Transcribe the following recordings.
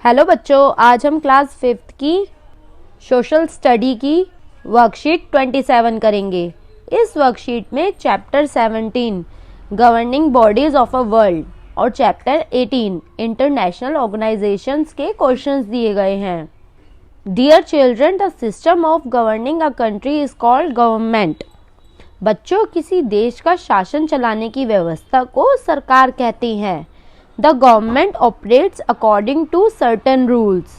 Hello बच्चों, आज हम क्लास 5th की सोशल स्टडी की वर्कशीट 27 करेंगे। इस वर्कशीट में chapter 17 governing bodies of a world और चैप्टर 18 इंटरनेशनल ऑर्गेनाइजेशंस के क्वेश्चंस दिए गए हैं। Dear children, the system of governing a country is called government. बच्चों, किसी देश का शासन चलाने की व्यवस्था को सरकार कहते हैं। The government operates according to certain rules.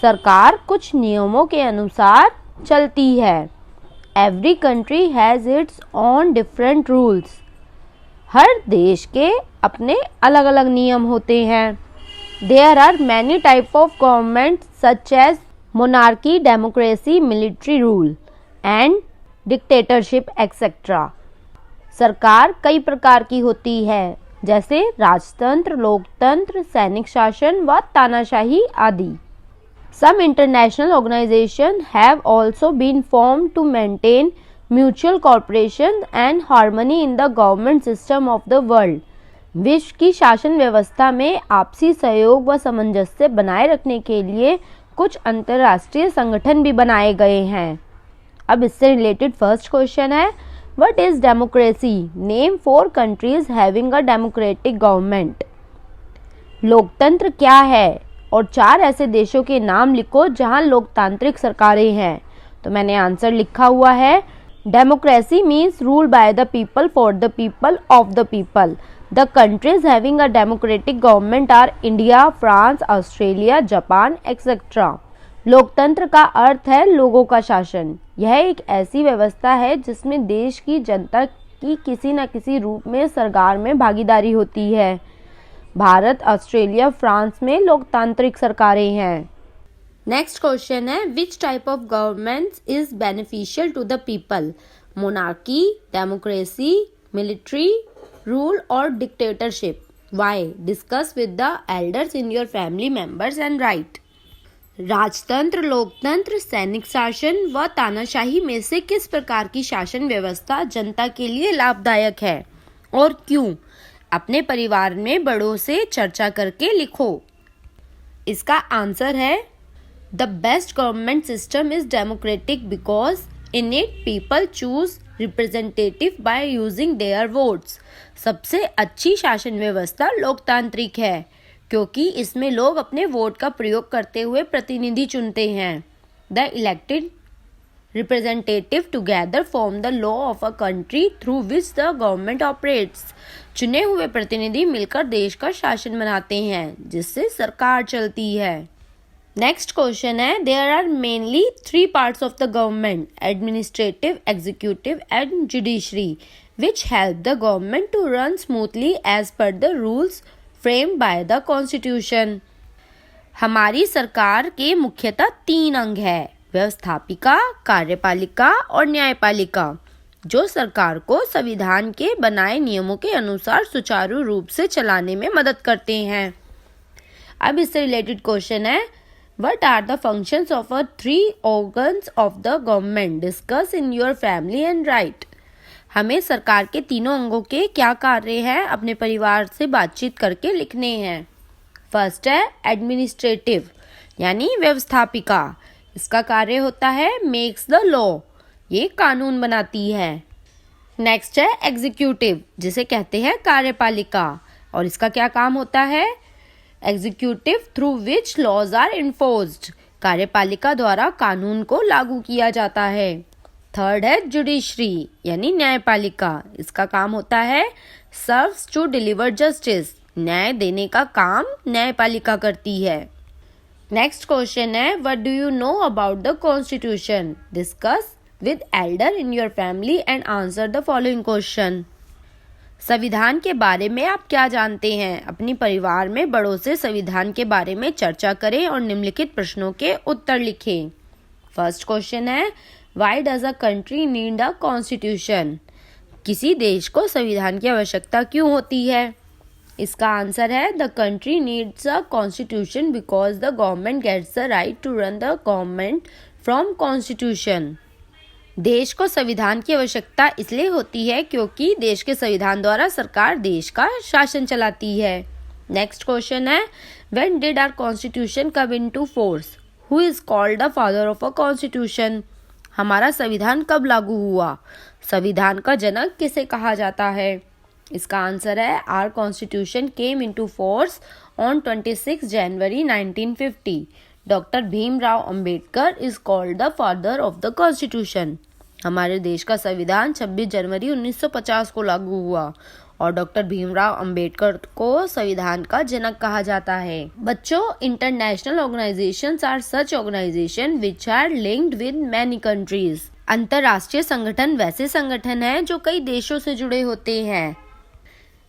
सरकार कुछ नियमों के अनुसार चलती है। Every country has its own different rules. हर देश के अपने अलग अलग नियम होते हैं। There are many types of government such as monarchy, democracy, military rule and dictatorship etc. सरकार कई प्रकार की होती है, जैसे राजतंत्र, लोकतंत्र, सैनिक शासन व तानाशाही आदि। Some international organizations have also been formed to maintain mutual cooperation and harmony in the government system of the world. विश्व की शासन व्यवस्था में आपसी सहयोग व सामंजस्य बनाए रखने के लिए कुछ अंतर्राष्ट्रीय संगठन भी बनाए गए हैं। अब इससे रिलेटेड फर्स्ट क्वेश्चन है, What is democracy? Name 4 countries having a democratic government. लोकतंत्र क्या है और 4 ऐसे देशों के नाम लिखो जहां लोकतांत्रिक सरकारें हैं। तो मैंने आंसर लिखा हुआ है, democracy means rule by the people for the people of the people. The countries having a democratic government R India, France, Australia, Japan etcetera. लोकतंत्र का अर्थ है लोगों का शासन। यह एक ऐसी व्यवस्था है जिसमें देश की जनता की किसी न किसी रूप में सरकार में भागीदारी होती है। भारत, ऑस्ट्रेलिया, फ्रांस में लोकतांत्रिक सरकारें हैं। नेक्स्ट क्वेश्चन है, which type of government is beneficial to the people? Monarchy, democracy, military rule और dictatorship. Why? Discuss with the elders in your family members and write. राजतंत्र, लोकतंत्र, सैनिक शासन व तानाशाही में से किस प्रकार की शासन व्यवस्था जनता के लिए लाभदायक है और क्यों? अपने परिवार में बड़ों से चर्चा करके लिखो। इसका आंसर है, the best government system is democratic because in it people choose representative by using their votes. सबसे अच्छी शासन व्यवस्था लोकतांत्रिक है क्योंकि इसमें लोग अपने वोट का प्रयोग करते हुए प्रतिनिधि चुनते हैं। The elected representative together form the law of a country through which the government operates. चुने हुए प्रतिनिधि मिलकर देश का शासन बनाते हैं जिससे सरकार चलती है। नेक्स्ट क्वेश्चन है, there are mainly 3 parts of the government, administrative, executive and judiciary, which help the government to run smoothly as per the rules framed by the constitution. हमारी सरकार के मुख्यतः 3 अंग है, व्यवस्थापिका, कार्यपालिका और न्यायपालिका, जो सरकार को संविधान के बनाए नियमों के अनुसार सुचारू रूप से चलाने में मदद करते हैं। अब इससे रिलेटेड क्वेश्चन है, what are the functions of a 3 organs of the government? Discuss in your family and write. हमें सरकार के तीनों अंगों के क्या कार्य हैं अपने परिवार से बातचीत करके लिखने हैं। फर्स्ट है एडमिनिस्ट्रेटिव यानी व्यवस्थापिका। इसका कार्य होता है मेक्स द लॉ, ये कानून बनाती है। नेक्स्ट है एग्जीक्यूटिव, जिसे कहते हैं कार्यपालिका, और इसका क्या काम होता है? Executive through which laws are enforced. कार्यपालिका द्वारा कानून को लागू किया जाता है। थर्ड है जुडिशरी यानी न्यायपालिका। इसका काम होता है सर्व्स टू डिलीवर जस्टिस। न्याय देने का काम न्यायपालिका करती है। नेक्स्ट क्वेश्चन है, what do you know about the constitution? Discuss with Elder in your family and answer the following question. संविधान के बारे में आप क्या जानते हैं? अपनी परिवार में बड़ों से संविधान के बारे में चर्चा करें और निम्नलिखित प्रश्नों के उत्तर लिखें। फर्स्ट क्वेश्चन है, Why does a country need a constitution? किसी देश को संविधान की आवश्यकता क्यों होती है? इसका आंसर है, the country needs a constitution because the government gets the right to run the government from constitution. देश को संविधान की आवश्यकता इसलिए होती है क्योंकि देश के संविधान द्वारा सरकार देश का शासन चलाती है। नेक्स्ट क्वेश्चन है, when did our constitution come into force? Who is called the father of a constitution? हमारा संविधान कब लागू हुआ? संविधान का जनक किसे कहा जाता है? इसका आंसर है, our constitution came into force on 26 January 1950. Doctor Bhimrao Ambedkar is called the father of the constitution. हमारे देश का संविधान 26 जनवरी 1950 को लागू हुआ और डॉक्टर भीमराव अंबेडकर को संविधान का जनक कहा जाता है. बच्चों, international organisations are such organisation which are linked with many countries. अंतरराष्ट्रीय संगठन वैसे संगठन हैं जो कई देशों से जुड़े होते हैं.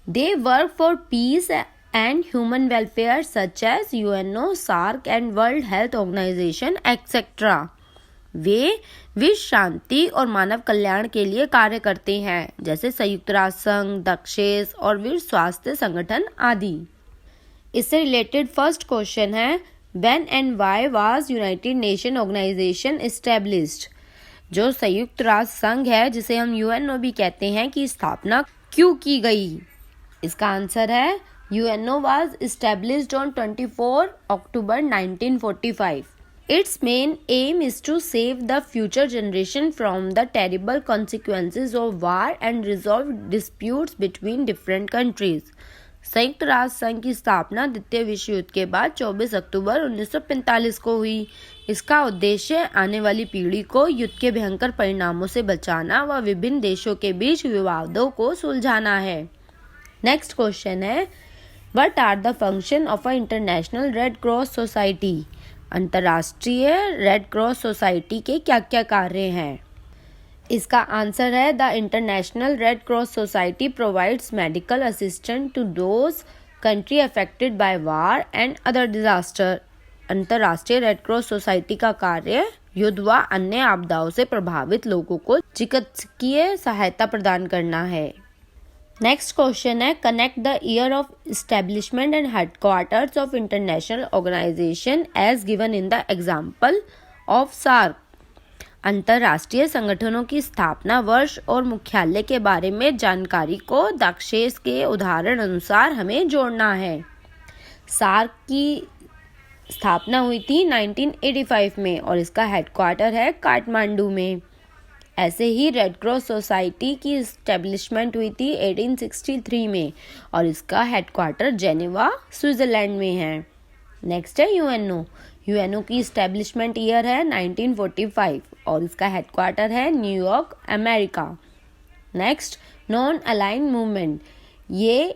They work for peace and human welfare such as UNO, SAARC and world health organization etcetera. वे विश्व शांति और मानव कल्याण के लिए कार्य करते हैं, जैसे संयुक्त राष्ट्र संघ, दक्षेस और विश्व स्वास्थ्य संगठन आदि. इससे रिलेटेड फर्स्ट क्वेश्चन है, when and why was united nation organisation established? जो संयुक्त राष्ट्र संघ है, जिसे हम यूएनओ भी कहते हैं, की स्थापना क्यों की गई? इसका आंसर है, UNO was established on 24 October 1945. Its main aim is to save the future generation from the terrible consequences of war and resolve disputes between different countries. संयुक्त राष्ट्र संघ की स्थापना द्वितीय विश्व युद्ध के बाद 24 अक्टूबर 1945 को हुई. इसका उद्देश्य आने वाली पीढ़ी को युद्ध के भयंकर परिणामों से बचाना व विभिन्न देशों के बीच विवादों को सुलझाना है. नेक्स्ट क्वेश्चन है, what are the function of a international red cross society? अंतर्राष्ट्रीय रेड क्रॉस सोसाइटी के क्या क्या कार्य हैं? इसका आंसर है, the international red cross society provides medical assistance to those country affected by war and other disaster. अंतर्राष्ट्रीय red cross society का कार्य युद्ध व अन्य आपदाओं से प्रभावित लोगों को चिकित्सकीय सहायता प्रदान करना है. नेक्स्ट क्वेश्चन है, connect the year of establishment and headquarters of international organisation as given in the example of SAARC. अंतरराष्ट्रीय संगठनों की स्थापना वर्ष और मुख्यालय के बारे में जानकारी को दक्षेस के उदाहरण अनुसार हमें जोड़ना है. सार्क की स्थापना हुई थी 1985 में और इसका हेडक्वार्टर है काठमांडू में. ऐसे ही रेड क्रॉस सोसाइटी की इस्टेब्लिशमेंट हुई थी 1863 में और इसका हेडक्वार्टर जेनेवा, स्विट्जरलैंड में है. नेक्स्ट है यूएनओ. यूएनओ की इस्टेब्लिशमेंट ईयर है 1945 और इसका हेडक्वार्टर है New York, America. Next, non aligned movement. ये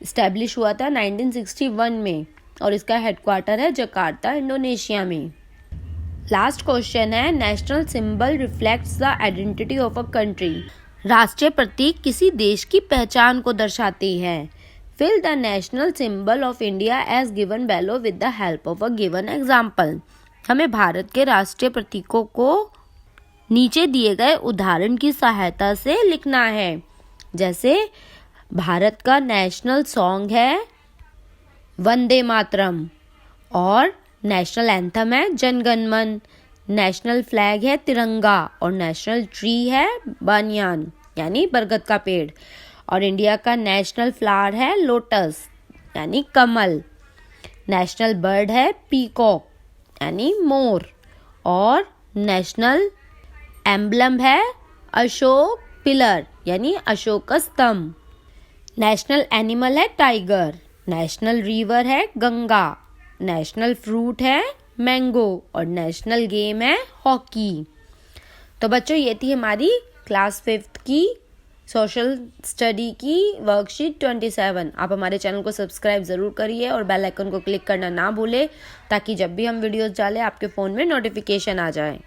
इस्टेब्लिश हुआ था 1961 में और इसका हेडक्वार्टर है जकार्ता, इंडोनेशिया में. लास्ट क्वेश्चन है, national symbol reflects the identity of a country. राष्ट्रीय प्रतीक किसी देश की पहचान को दर्शाते हैं. Fill the national symbol of India as given below with the help of a given example. हमें भारत के राष्ट्रीय प्रतीकों को नीचे दिए गए उदाहरण की सहायता से लिखना है. जैसे भारत का नेशनल सॉन्ग है वंदे मातरम और नेशनल एंथम है जनगण मन. नेशनल फ्लैग है तिरंगा और नेशनल ट्री है बानियान यानी बरगद का पेड़. और इंडिया का नेशनल फ्लावर है लोटस यानी कमल. नेशनल बर्ड है पीकॉक यानी मोर. और नेशनल एम्बलम है अशोक पिलर यानी अशोक स्तंभ. नेशनल एनिमल है टाइगर. नेशनल रिवर है गंगा. नेशनल फ्रूट है मैंगो और नेशनल गेम है हॉकी. तो बच्चों, ये थी हमारी क्लास 5th की सोशल स्टडी की वर्कशीट 27. आप हमारे चैनल को सब्सक्राइब ज़रूर करिए और बेल आइकन को क्लिक करना ना भूलें ताकि जब भी हम वीडियोस डालें आपके फ़ोन में नोटिफिकेशन आ जाए.